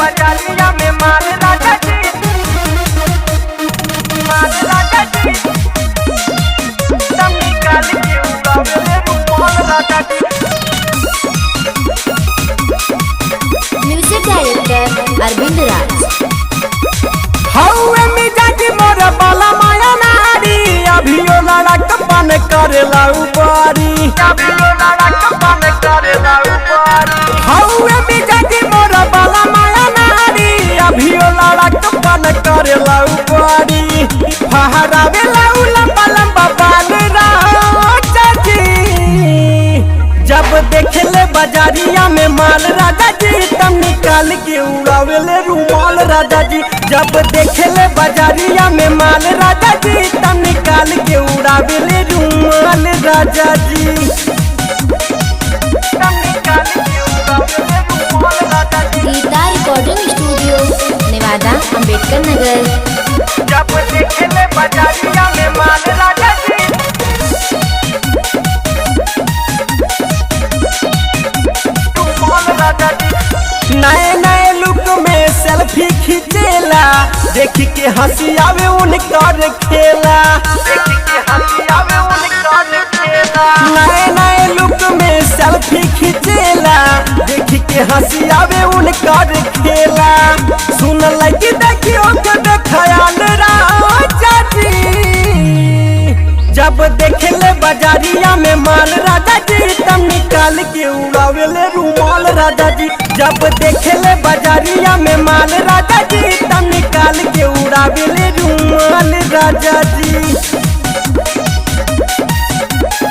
बाजारिया में माल राजा जी, माल राजा जी, तब निकाल के उड़ावे रुमाल राजा जी। म्यूजिक डायरेक्टर अरविंद राज। हौवे मिजाज मोर बाला माया नारी, अभियो लड़कपन करेला उबारी, अभियो लड़कपन करेला उबारी। हौवे मिजाज मोर बाला माया नारी, अभियो लड़कपन करेला उबारी। फहरावेला लंबा लंबा बाल राजा जी, जब देखेले बाजारिया में माल राजा जी, तब निकाल के उड़ावेले रुमाल राजा जी। जब देखेले बाजारिया में माल राजा जी, तब निकाल के उड़ावेले रुमाल राजा जी, तब निकाल के उड़ावेले रुमाल राजा जी। Geeta recording studio Newada Ambedkar Nagar. जब देखेले बाजारिया में माल राजा जी, नए नए लुक में सेल्फी खींचेला, देख के हंसी आवे उनकर खेला, देख के हंसी आवे उनकर खेला। नए नए लुक में सेल्फी खींचेला, देख के हंसी आवे उनकर खेला। सुन लगी देखियो के ख्याल राजा जी, जब देखेले बाजारिया में माल राजा जी, तब निकाल के उड़ावेले रुमाल राजा जी। जब देखेले बाजारिया में माल राजा जी, तब निकाल के उड़ावेले रुमाल राजा जी।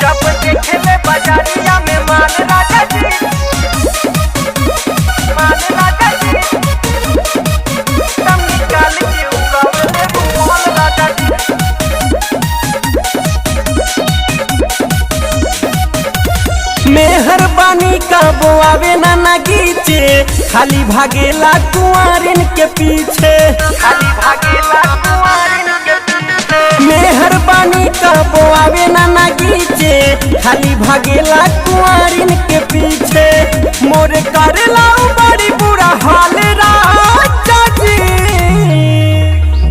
जब देखेले बाजारिया में माल राजा जी, माल राजा जी, तब निकाल के उड़ावेले रुमाल राजा जी। मेहरबानी का बोआवे ना नगीचे, खाली भागेला कुंवारिन के पीछे, खाली भागेला कुंवारिन के पीछे। मेहरबानी का बोआवे ना नगीचे, खाली भागेला कुंवारिन के पीछे। मोर करेला बड़ी बुरा हाल राजा जी,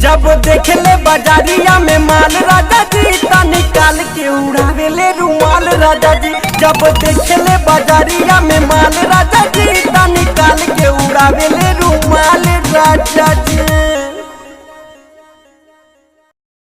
जब देखेले बाजारिया में माल राजा जी, ता निकाल के उड़ावेले रुमाल राजा जी। जब देखेले बाजारिया में माल राजा जी, ता निकाल के उड़ावेले रुमाल